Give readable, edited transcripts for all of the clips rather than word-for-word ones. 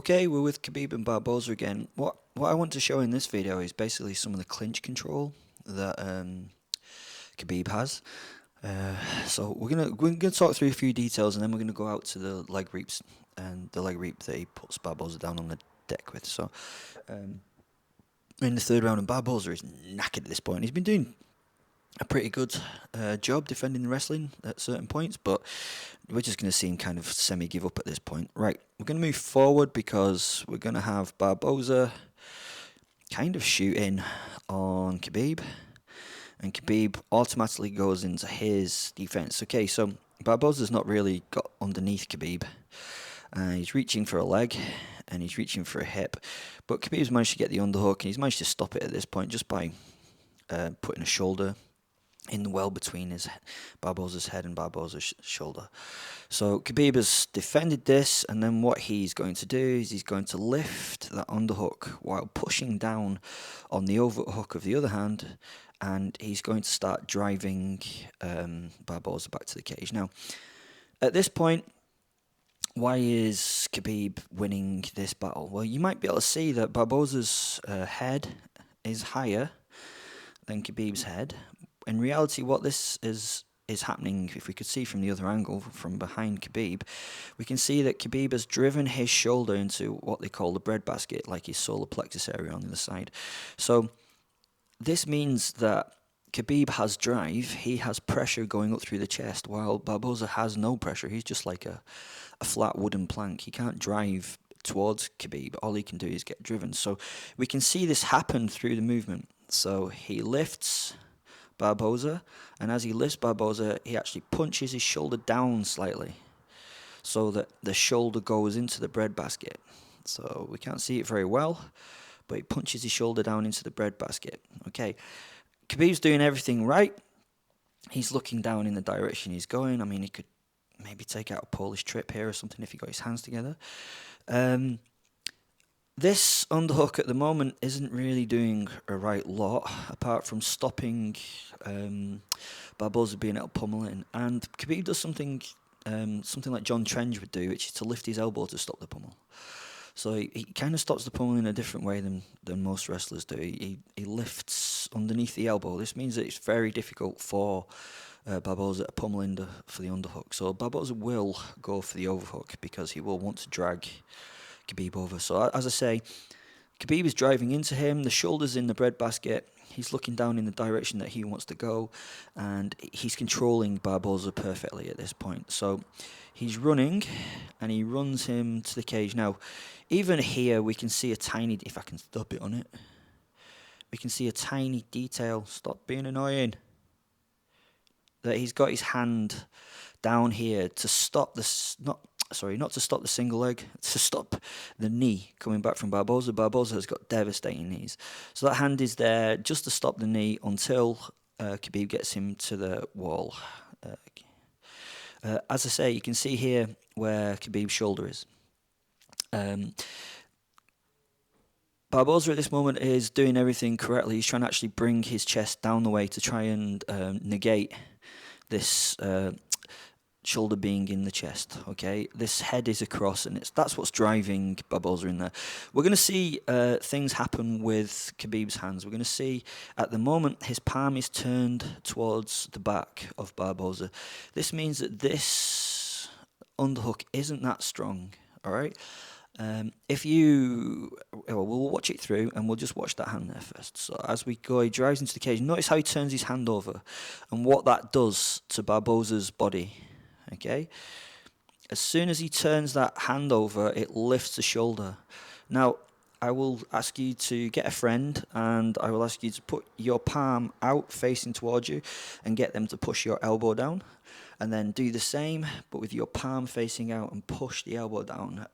Okay, we're with Khabib and Barboza again. What I want to show in this video is basically some of the clinch control that Khabib has. So we're gonna talk through a few details, and then we're gonna go out to the leg reaps and the leg reap that he puts Barboza down on the deck with. So in the third round, and Barboza is knackered at this point. He's been doing a pretty good job defending the wrestling at certain points, but we're just going to see him kind of semi-give up at this point. Right, we're going to move forward because we're going to have Barboza kind of shooting on Khabib, and Khabib automatically goes into his defense. Okay, so Barboza's not really got underneath Khabib. He's reaching for a leg, and he's reaching for a hip, but Khabib's managed to get the underhook, and he's managed to stop it at this point just by putting a shoulder in the well between Barboza's head and Barboza's shoulder. So Khabib has defended this, and then what he's going to do is he's going to lift that underhook while pushing down on the overhook of the other hand, and he's going to start driving Barboza back to the cage. Now, at this point, why is Khabib winning this battle? Well, you might be able to see that Barboza's head is higher than Khabib's head. In reality, what this is happening, if we could see from the other angle, from behind Khabib, we can see that Khabib has driven his shoulder into what they call the breadbasket, like his solar plexus area on the other side. So this means that Khabib has drive, he has pressure going up through the chest, while Barboza has no pressure. He's just like a flat wooden plank. He can't drive towards Khabib. All he can do is get driven. So we can see this happen through the movement. So he lifts Barboza, and as he lifts Barboza, he actually punches his shoulder down slightly so that the shoulder goes into the breadbasket. So we can't see it very well, but he punches his shoulder down into the breadbasket. Okay, Khabib's doing everything right. He's looking down in the direction he's going. I mean, he could maybe take out a Polish trip here or something if he got his hands together. This underhook at the moment isn't really doing a right lot, apart from stopping Barboza being able to pummel in. And Khabib does something like John Trenge would do, which is to lift his elbow to stop the pummel. So he kind of stops the pummel in a different way than most wrestlers do. He lifts underneath the elbow. This means that it's very difficult for Barboza to pummel in for the underhook. So Barboza will go for the overhook because he will want to drag Khabib over. So as I say, Khabib is driving into him, the shoulder's in the breadbasket, he's looking down in the direction that he wants to go, and he's controlling Barboza perfectly at this point. So he's running, and he runs him to the cage. Now, even here we can see a tiny, if I can stop it on it, we can see a tiny detail, stop being annoying, that he's got his hand down here to stop this, not to stop the single leg, to stop the knee coming back from Barboza. Barboza has got devastating knees. So that hand is there just to stop the knee until Khabib gets him to the wall. As I say, you can see here where Khabib's shoulder is. Barboza at this moment is doing everything correctly. He's trying to actually bring his chest down the way to try and negate this shoulder being in the chest. Okay, this head is across, and that's what's driving Barboza in there. We're going to see things happen with Khabib's hands. We're going to see at the moment his palm is turned towards the back of Barboza. This means that this underhook isn't that strong. All right. We'll watch it through, and we'll just watch that hand there first. So as we go, he drives into the cage. Notice how he turns his hand over, and what that does to Barboza's body. Okay, as soon as he turns that hand over, it lifts the shoulder. Now, I will ask you to get a friend, and I will ask you to put your palm out facing towards you and get them to push your elbow down, and then do the same but with your palm facing out and push the elbow down.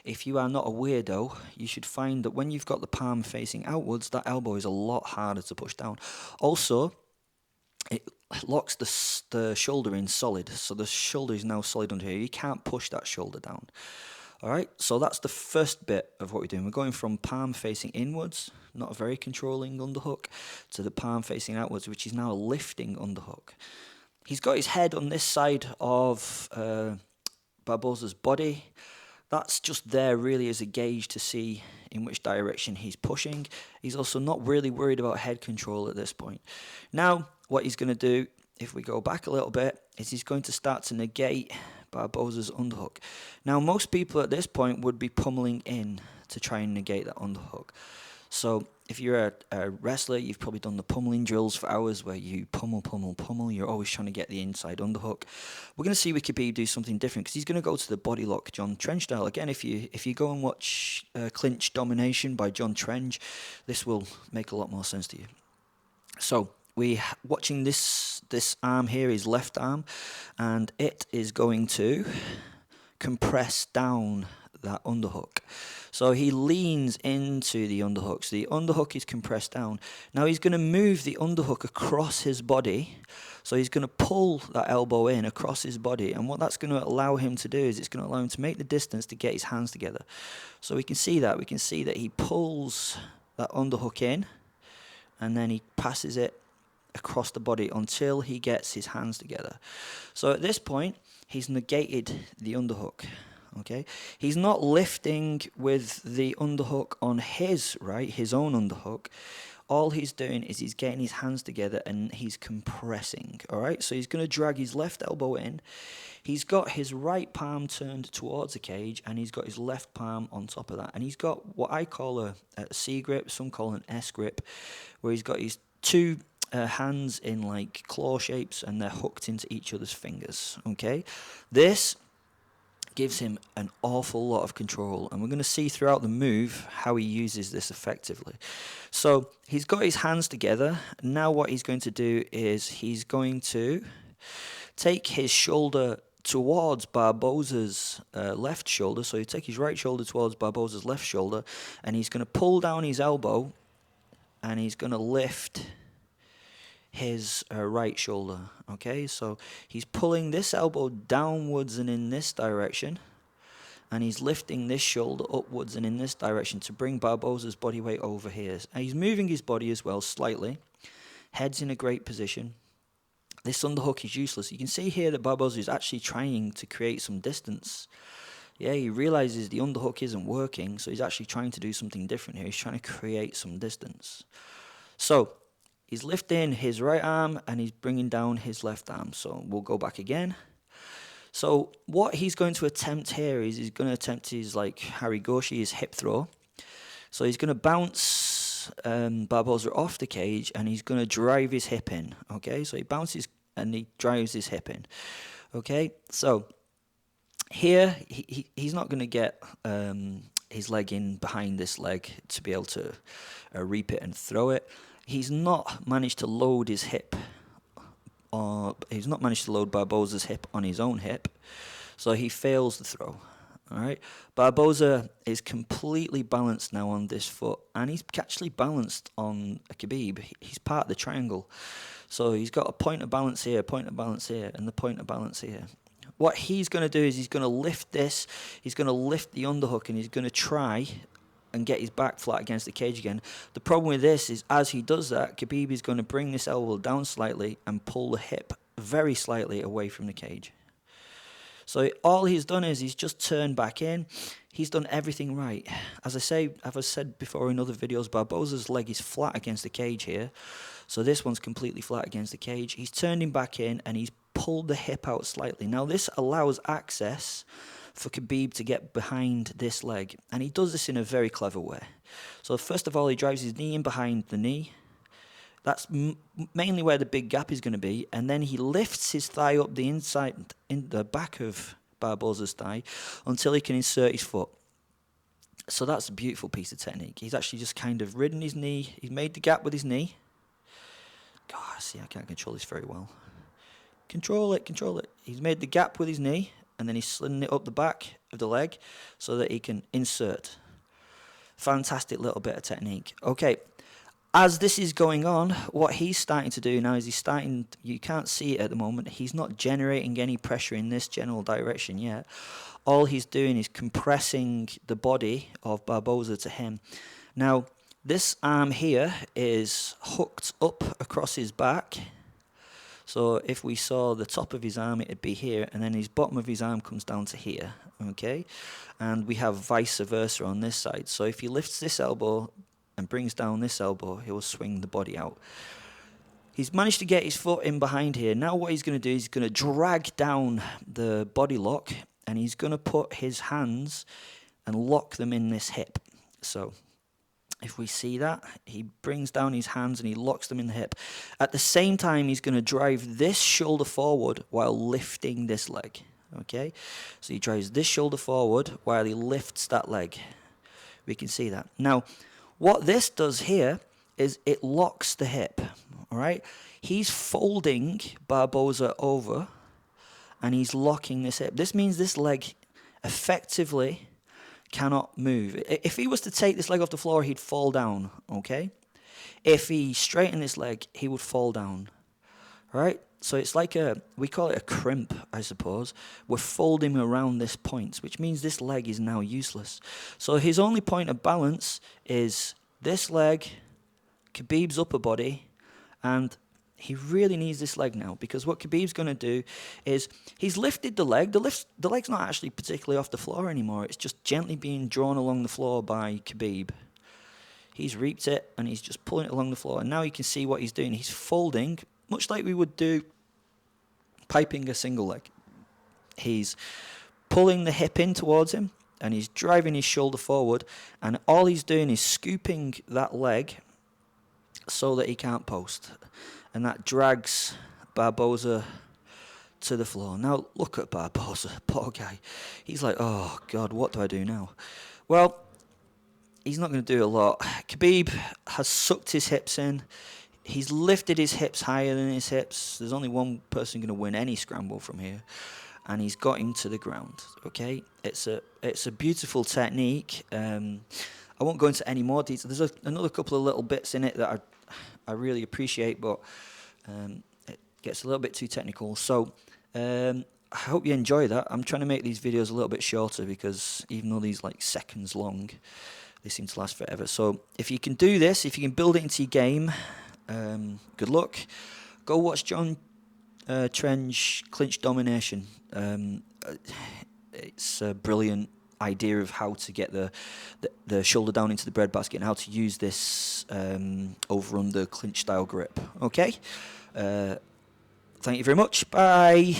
If you are not a weirdo, you should find that when you've got the palm facing outwards, that elbow is a lot harder to push down. Also, it locks the shoulder in solid, so the shoulder is now solid under here. You can't push that shoulder down. Alright, so that's the first bit of what we're doing. We're going from palm facing inwards, not a very controlling underhook, to the palm facing outwards, which is now a lifting underhook. He's got his head on this side of Barboza's body. That's just there really as a gauge to see in which direction he's pushing. He's also not really worried about head control at this point. Now, what he's going to do, if we go back a little bit, is he's going to start to negate Barboza's underhook. Now, most people at this point would be pummeling in to try and negate that underhook. So if you're a wrestler, you've probably done the pummeling drills for hours where you pummel. You're always trying to get the inside underhook. We're going to see Khabib do something different because he's going to go to the body lock John Trench style. Again, if you go and watch Clinch Domination by John Trench, this will make a lot more sense to you. So watching this arm here, his left arm, and it is going to compress down that underhook. So he leans into the underhook. So the underhook is compressed down. Now he's going to move the underhook across his body. So he's going to pull that elbow in across his body. And what that's going to allow him to do is it's going to allow him to make the distance to get his hands together. So we can see that. We can see that he pulls that underhook in and then he passes it across the body until he gets his hands together. So at this point, he's negated the underhook. Okay, he's not lifting with the underhook on his own underhook. All he's doing is he's getting his hands together and he's compressing. All right, so he's going to drag his left elbow in. He's got his right palm turned towards the cage and he's got his left palm on top of that. And he's got what I call a C grip, some call an S grip, where he's got his two hands in like claw shapes and they're hooked into each other's fingers. Okay, this gives him an awful lot of control, and we're going to see throughout the move how he uses this effectively. So he's got his hands together. Now what he's going to do is he's going to take his shoulder towards Barboza's left shoulder. So you take his right shoulder towards Barboza's left shoulder, and he's going to pull down his elbow and he's going to lift his right shoulder. Okay, so he's pulling this elbow downwards and in this direction, and he's lifting this shoulder upwards and in this direction to bring Barboza's body weight over here. And he's moving his body as well slightly. Head's in a great position. This underhook is useless. You can see here that Barboza is actually trying to create some distance. Yeah, he realizes the underhook isn't working, so he's actually trying to do something different here. He's trying to create some distance. So he's lifting his right arm and he's bringing down his left arm. So we'll go back again. So what he's going to attempt here is he's going to attempt his like Harigoshi, his hip throw. So he's going to bounce Barboza off the cage and he's going to drive his hip in. Okay, so he bounces and he drives his hip in. Okay, so here he's not going to get his leg in behind this leg to be able to reap it and throw it. He's not managed to load his hip, or he's not managed to load Barboza's hip on his own hip, so he fails the throw. All right, Barboza is completely balanced now on this foot, and he's actually balanced on Khabib. He's part of the triangle, so he's got a point of balance here, point of balance here, and the point of balance here. What he's going to do is he's going to lift this, he's going to lift the underhook, and he's going to try and get his back flat against the cage again. The problem with this is as he does that, Khabib is going to bring this elbow down slightly and pull the hip very slightly away from the cage. So all he's done is he's just turned back in. He's done everything right. As I've said before in other videos, Barboza's leg is flat against the cage here. So this one's completely flat against the cage. He's turned him back in and he's pulled the hip out slightly. Now this allows access for Khabib to get behind this leg, and he does this in a very clever way. So first of all, he drives his knee in behind the knee. That's mainly where the big gap is going to be, and then he lifts his thigh up the inside, in the back of Barboza's thigh, until he can insert his foot. So that's a beautiful piece of technique. He's actually just kind of ridden his knee. He's made the gap with his knee. God, see, I can't control this very well. Control it. He's made the gap with his knee, and then he's slidden it up the back of the leg so that he can insert. Fantastic little bit of technique. Okay, as this is going on, what he's starting to do now is you can't see it at the moment, he's not generating any pressure in this general direction yet. All he's doing is compressing the body of Barboza to him. Now, this arm here is hooked up across his back. So if we saw the top of his arm, it'd be here, and then his bottom of his arm comes down to here, okay? And we have vice versa on this side. So if he lifts this elbow and brings down this elbow, he will swing the body out. He's managed to get his foot in behind here. Now what he's going to do is he's going to drag down the body lock, and he's going to put his hands and lock them in this hip. So if we see that, he brings down his hands and he locks them in the hip. At the same time, he's going to drive this shoulder forward while lifting this leg. Okay, so he drives this shoulder forward while he lifts that leg. We can see that. Now, what this does here is it locks the hip. All right, he's folding Barboza over and he's locking this hip. This means this leg effectively cannot move. If he was to take this leg off the floor, he'd fall down, okay? If he straightened this leg, he would fall down, right? So it's like we call it a crimp, I suppose. We're folding around this point, which means this leg is now useless. So his only point of balance is this leg, Khabib's upper body, and he really needs this leg now, because what Khabib's going to do is he's lifted the leg. The leg's not actually particularly off the floor anymore. It's just gently being drawn along the floor by Khabib. He's reaped it, and he's just pulling it along the floor. And now you can see what he's doing. He's folding, much like we would do piping a single leg. He's pulling the hip in towards him, and he's driving his shoulder forward. And all he's doing is scooping that leg so that he can't post. And that drags Barboza to the floor. Now, look at Barboza, poor guy. He's like, oh, God, what do I do now? Well, he's not going to do a lot. Khabib has sucked his hips in. He's lifted his hips higher than his hips. There's only one person going to win any scramble from here. And he's got him to the ground, okay? It's a beautiful technique. I won't go into any more detail. There's another couple of little bits in it that I really appreciate, but it gets a little bit too technical. So I hope you enjoy that. I'm trying to make these videos a little bit shorter, because even though these like seconds long, they seem to last forever. So if you can do this, if you can build it into your game, good luck. Go watch John Trench Clinch Domination. It's a brilliant idea of how to get the shoulder down into the breadbasket and how to use this over under clinch style grip. Okay, thank you very much. Bye.